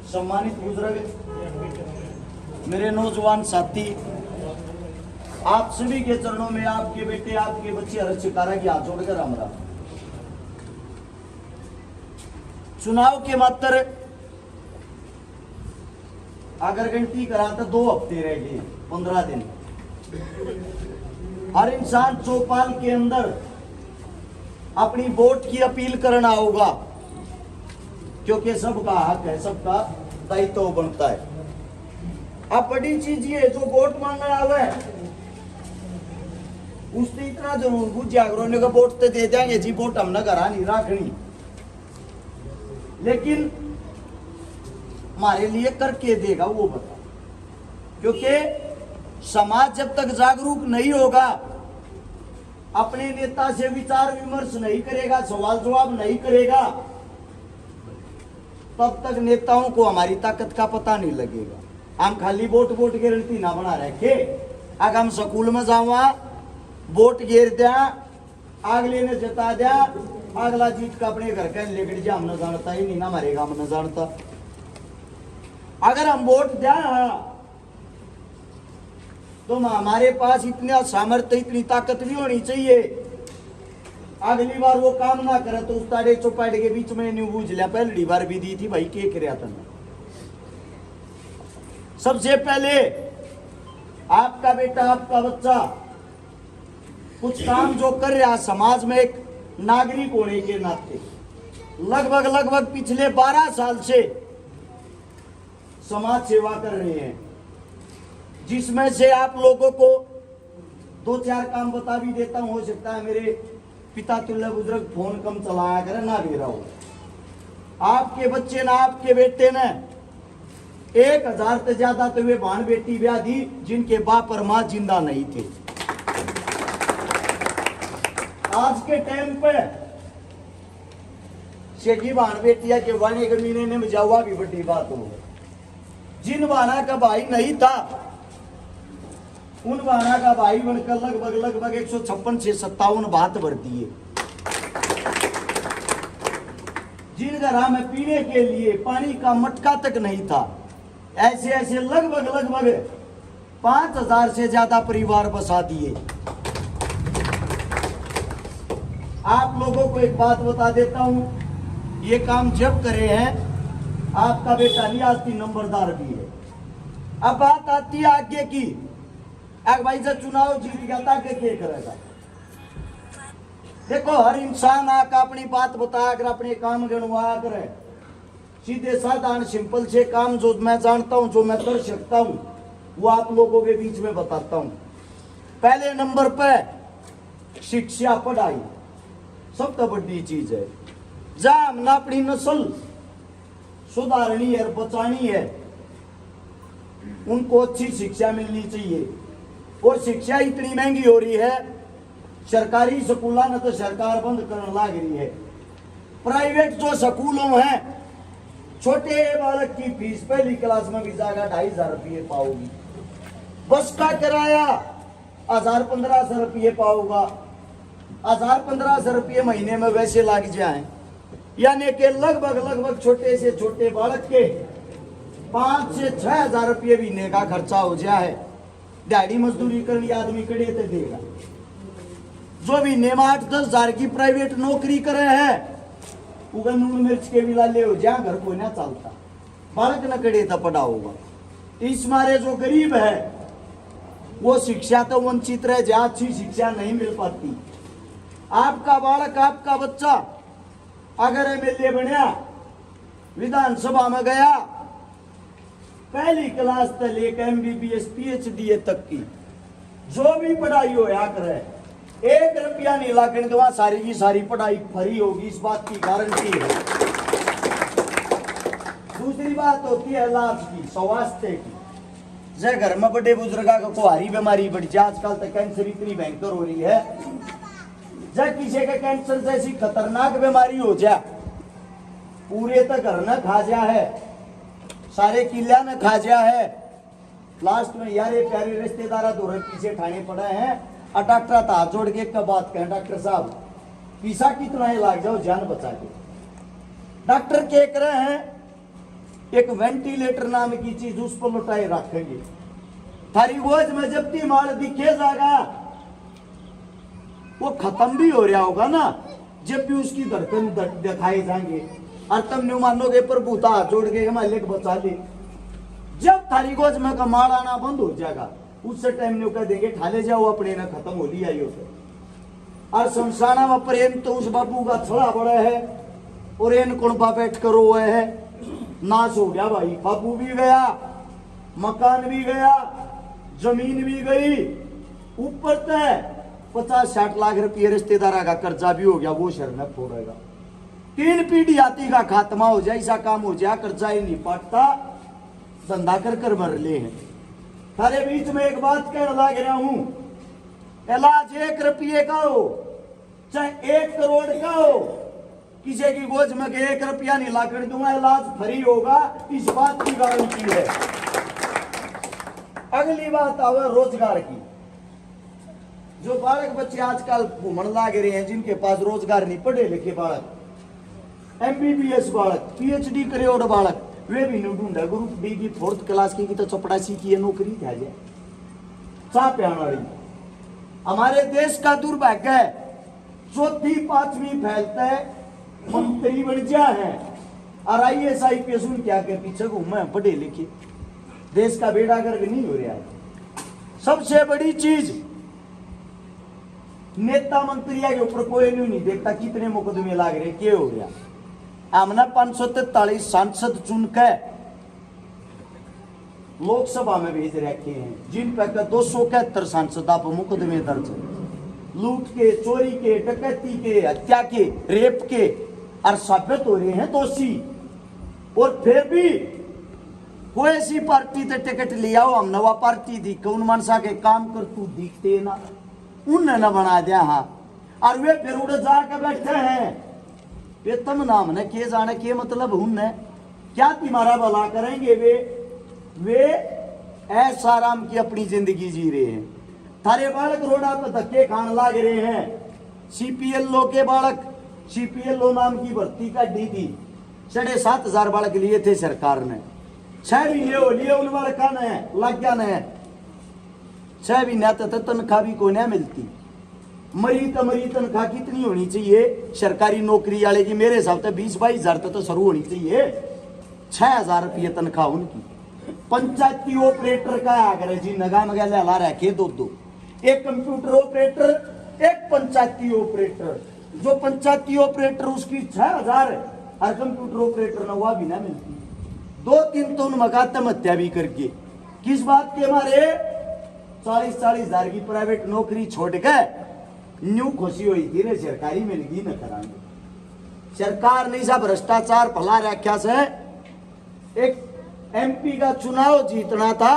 सम्मानित बुजुर्ग, मेरे नौजवान साथी, आप सभी के चरणों में आपके बेटे, आपके बच्चे हर्ष चिकारा की हाथ जोड़कर हमरा चुनाव के मात्र अगर गिनती करा तो 2 हफ्ते रह गए, 15 दिन। हर इंसान चौपाल के अंदर अपनी वोट की अपील करना होगा, क्योंकि सबका हक है, सबका दायित्व बनता है। अब बड़ी चीज ये जो वोट मांगने आवे उसने इतना जरूर बुझ जागरण का वोट तो दे देंगे जी, वोट हमने करा नहीं रखनी, लेकिन हमारे लिए करके देगा वो बता। क्योंकि समाज जब तक जागरूक नहीं होगा, अपने नेता से विचार विमर्श नहीं करेगा, सवाल जवाब नहीं करेगा, तब तक नेताओं को हमारी ताकत का पता नहीं लगेगा। हम खाली वोट वोट गारंटी ना बना रखे। अगर हम स्कूल में जावा वोट घेर दिया, अगले ने जता दिया, अगला जीत का अपने घर का लेकर जा, हमने जानता ही नहीं ना, हमारे गांव में जानता। अगर हम वोट दिया तो हमारे पास इतना सामर्थ्य, इतनी ताकत भी होनी चाहिए, अगली बार वो काम ना करे तो उस ताड़े चौपाटे के बीच में न्यू बूझ लिया, पहली बार भी दी थी भाई, के कराया था। सबसे पहले आपका बेटा, आपका बच्चा कुछ काम जो कर रहा समाज में, एक नागरिक होने के नाते लगभग पिछले 12 साल से समाज सेवा कर रहे हैं, जिसमें से आप लोगों को 2-4 काम बता भी देता हूं। हो सकता है मेरे पिता तुल्य बुजुर्ग फोन कम चलाया करे, ना भी रहा हो। आपके बच्चे ने, आपके बेटे ने 1000 से ज्यादा तो वे बहन बेटी ब्याह दी जिनके बाप और मां जिंदा नहीं थे। आज के टाइम पे शेखी बहन बेटिया के वाणी के महीने में जावा भी बड़ी बात हो। जिन बहना का भाई नहीं था, उन बहना का भाई बनकर लगभग 156 से 57 बात भर दिए। जिन घरों में पीने के लिए पानी का मटका तक नहीं था, ऐसे लगभग 5000 से ज्यादा परिवार बसा दिए। आप लोगों को एक बात बता देता हूं, ये काम जब करे हैं आपका बेटा लियाजती नंबरदार भी है। अब बात आती है आगे की, एक भाई जब चुनाव जीत गया के करेगा। देखो, हर इंसान आकर अपनी बात बता कर अपने काम गणवा करे, सीधे साधारण सिंपल से काम जो मैं जानता हूं, जो मैं कर सकता हूं, वो आप लोगों के बीच में बताता हूं। पहले नंबर पे शिक्षा, पढ़ाई सबसे बड़ी चीज है। जहां हमने अपनी नस्ल सुधारनी है, बचानी है, उनको अच्छी शिक्षा मिलनी चाहिए। और शिक्षा इतनी महंगी हो रही है, सरकारी स्कूलों ने तो सरकार बंद करने लग रही है। प्राइवेट जो स्कूलों में है, छोटे बालक की फीस पहली क्लास में भी जाएगा 2500 रुपये पाओगी। बस का किराया 1000-1500 रुपये पाओगा। 1000-1500 रुपये महीने में वैसे लग जाए, यानी कि लगभग छोटे से छोटे बालक के 5 से 6000 रुपये महीने का खर्चा हो जाए। दिहाड़ी मजदूरी करनी आदमी करे तो देगा। जो भी नेम 8-10 हजार की प्राइवेट नौकरी करे है, उगन नून मिर्च के भी लाले हो जा, घर कोई ना चलता, बालक न करे तो पड़ा होगा। इस मारे जो गरीब है वो शिक्षा तो वंचित रहे, जहां अच्छी शिक्षा नहीं मिल पाती। आपका बालक, आपका बच्चा अगर एमएलए बनया, विधानसभा में गया, पहली क्लास से लेकर MBBS PhD तक की जो भी पढ़ाई हो या करे, 1 रुपया नहीं लागने के, वहां सारी की सारी पढ़ाई फ्री होगी, इस बात की गारंटी है। दूसरी बात होती है इलाज की, स्वास्थ्य की। जय घर में बड़े बुजुर्गा को कुहारी बीमारी बढ़ जाए, आजकल तक कैंसर इतनी भयंकर हो रही है, जब किसी का कैंसर जैसी खतरनाक बीमारी हो जाए, पूरे तो घर न खा जा है, सारे किला न खा जा है, लास्ट में यार ये प्यारे रिश्तेदार दौरे पीछे ठाने पड़े हैं, और डॉक्टर हाथ जोड़ के एक बात कहें, डॉक्टर साहब पीसा कितना ही लाग जाओ, जान बचा के। डॉक्टर कह रहे हैं एक वेंटिलेटर नाम की चीज उस पर लुटाए रखेंगे। थारी गोज में जब ती माल दिखे जाएगा वो खत्म भी हो रहा होगा ना, जब भी उसकी धड़कन दिखाए जाएंगे और तुम न्यू मानोगे प्रभु था जोड़ के हमारे को बचा ले। जब थारी गोज में का माल आना बंद हो जाएगा उस टाइम न्यू कह देंगे ठाले जाओ अपने ना खत्म हो लिया यो से। और शमशाना में प्रेम तो उस बाबू का छड़ा बड़ा है और इन कुणपा बैठ कर रोए है। नाश हो गया भाई, बाबू भी गया, मकान भी गया, जमीन भी गई, ऊपर तय 50-60 लाख रुपये रिश्तेदार का कर्जा भी हो गया, वो शर में फोड़ेगा। 3 पीढ़ी आती का खात्मा हो जाए, ऐसा काम हो जाए, कर्जा ही नहीं पाटता, धंधा कर कर मर ले हैं। थारे बीच में एक बात कहने लग रहा हूं, इलाज 1 रुपये का हो चाहे 1 करोड़ का हो, किसी की गोज में 1 रुपया नहीं ला कर दूंगा, इलाज फ्री होगा, इस बात की गारंटी है। अगली बात आवे रोजगार की। जो बालक बच्चे आजकल घूमने लाग रहे हैं, जिनके पास रोजगार नहीं, पढ़े लिखे बालक, MBBS बालक, PhD करे और बालक, वे भी नहीं ढूंढे। ग्रुप डी की 4th क्लास की तो चपड़ासी की नौकरी था जाए चाह प्यान वाली। हमारे देश का दुर्भाग्य है, 4वीं 5वीं फैलता है, मंत्री बन जा है और IAS IPS क्या के पीछे घूमे पढ़े लिखे, देश का बेड़ा गर्क नहीं हो रहा है। सबसे बड़ी चीज नेता मंत्रियों के ऊपर कोई नहीं देखता कितने मुकदमे लाग रहे, क्या हो गया। हमने 543 सांसद चुनकर लोकसभा में भेज रखे हैं, जिन पर 271 सांसद आप मुकदमे दर्ज, लूट के, चोरी के, डकैती के, हत्या के, रेप के, और साबित हो रहे हैं दोषी। और फिर भी कोई ऐसी पार्टी से टिकट लिया हो, हम नवा पार्टी दी, उन मनसा के काम कर तू दिखते ना, उनने न बना दिया। हाँ, और वे फिर उड़ जाकर बैठे हैं, वे तम नाम ने के जाने के मतलब उनने क्या तुम्हारा भला करेंगे। वे ऐसा आराम की अपनी जिंदगी जी रहे हैं। थारे बालक रोडा पर धक्के खान लाग रहे हैं। CPLO के बालक, CPLO नाम की भर्ती का डी थी, 7,500 बालक लिए थे सरकार ने, 6 महीने हो लिए उन बालका ने लग गया ने, 6 महीने तो तनख्वाह भी को नहीं मिलती। मरी तनख्वाह कितनी होनी चाहिए सरकारी नौकरी वाले की? मेरे हिसाब से 20-22 हजार तो शुरू होनी चाहिए, 6,000 रुपये तनख्वाह उनकी। पंचायती ऑपरेटर का आगर जी नगा मगा ला रखे 2-2, एक कंप्यूटर ऑपरेटर, एक पंचायती ऑपरेटर। जो पंचायती ऑपरेटर उसकी 6,000 और कंप्यूटर ऑपरेटर नवा भी ना मिलती। 2-3 तो उन मकातम हत्या भी करके, किस बात के मारे 40-40 हजार की प्राइवेट नौकरी छोड़ के न्यू खुशी हुई थी रे सरकारी मिलगी न कराएंगे। सरकार ने सब भ्रष्टाचार फैला रखा से। एक MP का चुनाव जीतना था,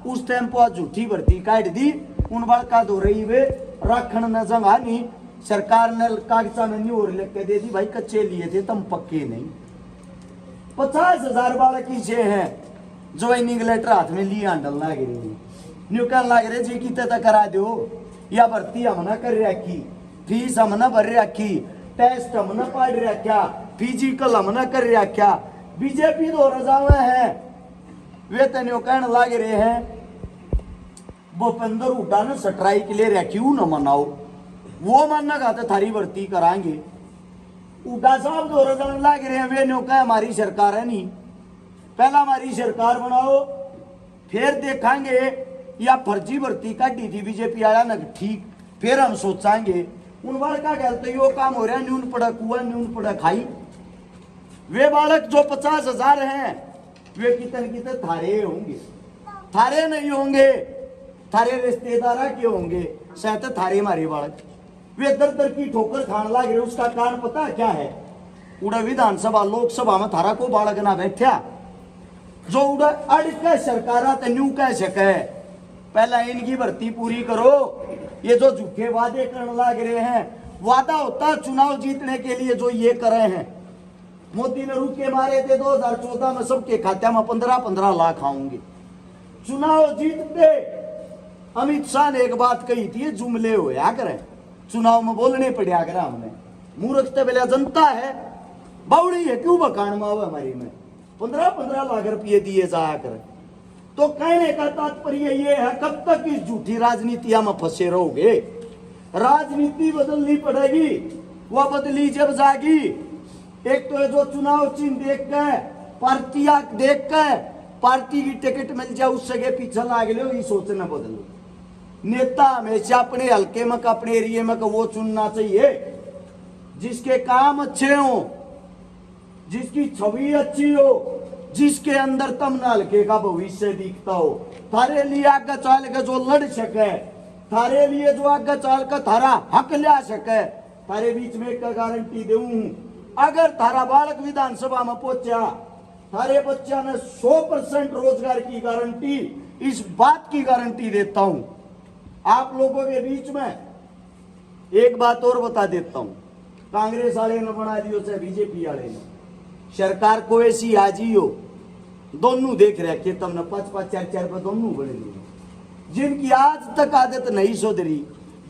उस टाइम पर झूठी भर्ती काट दी, उन बड़का दो रही वे रखन न जगह नहीं, सरकार ने कागजा में न्यू और लिख के दे दी, भाई कच्चे लिए थे तुम पक्के नहीं। 50,000 बालक से हैं ज्वाइनिंग लेटर हाथ में लिए हंडल लाग रही, न्यू कहने लग रहे जी कितने तक करा दो, या भर्ती हमने कर रखी, फीस हमने भर रखी, टेस्ट हमने पढ़ रखा, फिजिकल हमने कर रखा। बीजेपी तो रजावे हैं, वे तो कहने लग रहे हैं भूपेंद्र हुड्डा ने स्ट्राइक ले रखी, न मनाओ, वो मानना का तो थारी भर्ती कराएंगे। हुड्डा साहब तो रजाने लग रहे हैं, वे न्यू कहे हमारी सरकार है नहीं, पहला हमारी सरकार बनाओ फिर देखेंगे, या फर्जी भर्ती काटी थी बीजेपी आया ना ठीक, फिर हम सोचेंगे। उन बालक का कहते यो काम हो रहा है, न्यून पड़ा कुआ न्यून पड़ा खाई। वे बालक जो 50,000 हैं वे कितने थारे होंगे, थारे नहीं होंगे, थारे रिश्तेदार के होंगे, शायद थारे मारे बालक। वे दर की ठोकर खान लग रहे, उसका कारण पता क्या है? उड़ा विधानसभा लोकसभा में थारा को बालक ना बैठा, जो उड़ा अड़ के सरकार न्यू कह सके पहला इनकी भर्ती पूरी करो। ये जो झूठे वादे करने लग रहे हैं, वादा होता चुनाव जीतने के लिए, जो ये करे हैं। मोदी ने रुके मारे थे 2014 में, सबके खाते में 15-15 लाख आऊंगे। चुनाव जीतते अमित शाह ने एक बात कही थी, जुमले होया करें, चुनाव में बोलने पड़ा करें हमने। मूर्ख तो बेला जनता है, बावड़ी है क्यों बकान में हमारी में, 15-15 लाख रुपये दिए जाया कर। तो कहने का तात्पर्य ये है, कब तक इस झूठी राजनीतिया में फंसे रहोगे? राजनीति बदलनी पड़ेगी, वह बदली जब जाएगी। एक तो ये जो चुनाव चिन्ह देख के, पार्टियां देख के, पार्टी की टिकट मिल जाए उस जगह पीछे लाग लो, ये सोचना बदलो। नेता हमेशा अपने हल्के में, अपने एरिया में वो चुनना चाहिए जिसके काम अच्छे हो, जिसकी छवि अच्छी हो, जिसके अंदर तम हल्के का भविष्य दिखता हो, थारे लिए आगे चल के जो लड़ सके, थारे लिए जो आगे चल कर थारा हक ले सके। थारे बीच में एक गारंटी दूं, अगर थारा बालक विधानसभा में पहुंचा, थारे बच्चा ने 100% रोजगार की गारंटी, इस बात की गारंटी देता हूं। आप लोगों के बीच में एक बात और बता देता हूं, कांग्रेस वाले ने बना दियो चाहे बीजेपी वाले ने, सरकार को ऐसी आजी हो, दोनों देख रखे तुमने 5-5, 4-4 पे दोनों बने लिए, जिनकी आज तक आदत नहीं सुधरी,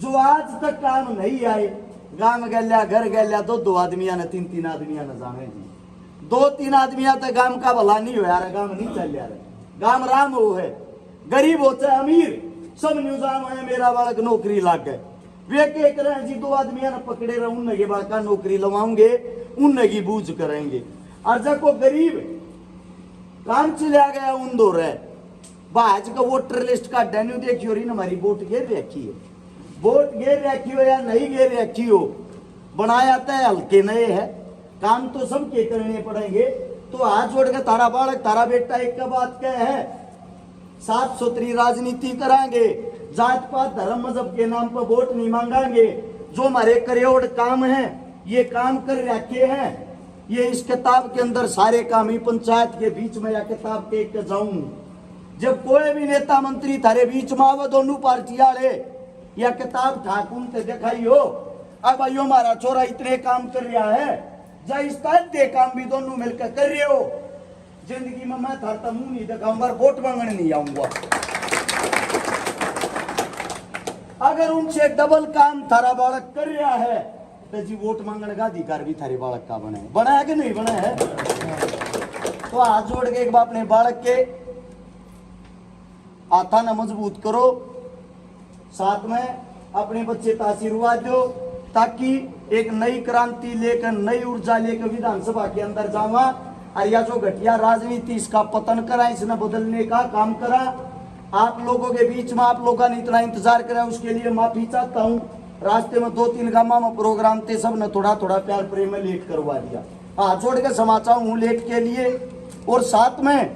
जो आज तक काम नहीं आए। गांव गल्या, घर गल्या, 2-2 आदमिया ने, 3-3 आदमिया ने जाने दी, 2-3 आदमिया तक गांव का भला नहीं हो यार, गांव नहीं चल यार, गांव राम हो है, गरीब हो चाहे अमीर, सब न्यूजाम है मेरा बालक नौकरी लाग गए। वे क्या करें जी, 2 आदमिया ने पकड़े रहे, उन के बालका नौकरी लवाऊंगे, उन की बूझ करेंगे। और जब को गरीब काम चला गया उन दो रहे, बाज का वोटर लिस्ट का डेन्यू देखियो रही, हमारी वोट घेर रखी है, वोट घेर रखी हो या नहीं घेर रखी हो, बनाया तो हल्के नए है, काम तो सबके करने पड़ेंगे। तो हाथ जोड़ के तारा बालक, तारा बेटा एक का बात क्या है, साफ सुथरी राजनीति कराएंगे, जात पात धर्म मजहब के नाम पर वोट नहीं मांगेंगे। जो हमारे करोड़ काम है, ये काम कर रखे हैं, ये इस किताब के अंदर सारे काम ही पंचायत के बीच में या किताब के एक जाऊं। जब कोई भी नेता मंत्री थारे बीच में आवे, दोनों पार्टी वाले या किताब ठाकुर से दिखाई हो, अब भाइयों हमारा छोरा इतने काम कर रहा है, जा इस तरह काम भी दोनों मिलकर कर रहे हो। जिंदगी में मैं थारता मुंह नहीं दिखाऊंगा, वोट मांगने नहीं आऊंगा। अगर उनसे डबल काम थारा बालक कर रहा है तो जी वोट मांगने का अधिकार भी थारे बालक का बना है कि नहीं बना है? तो हाथ जोड़ के एक बार अपने बालक के हाथा न मजबूत करो, साथ में अपने बच्चे का आशीर्वाद दो, ताकि एक नई क्रांति लेकर, नई ऊर्जा लेकर विधानसभा के अंदर जावा और या जो घटिया राजनीति इसका पतन करा, इसने बदलने का काम करा। आप लोगों के बीच में आप लोगों ने इतना इंतजार करा, उसके लिए माफी चाहता हूँ। रास्ते में 2-3 गामा में प्रोग्राम थे, सब ने थोड़ा थोड़ा प्यार प्रेम में लेट करवा दिया। हाँ, छोड़ के समाचार हूँ लेट के लिए। और साथ में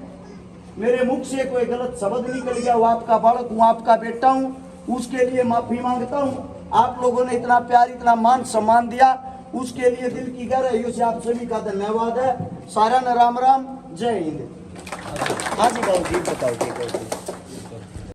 मेरे मुख से कोई गलत शब्द निकल गया, वो आपका बालक हूँ, आपका बेटा हूँ, उसके लिए माफी मांगता हूँ। आप लोगों ने इतना प्यार, इतना मान सम्मान दिया, उसके लिए दिल की गहराइयों से आप सभी का धन्यवाद है। सारा न राम राम, जय हिंद। हाँ जी बाबू जी बताओ।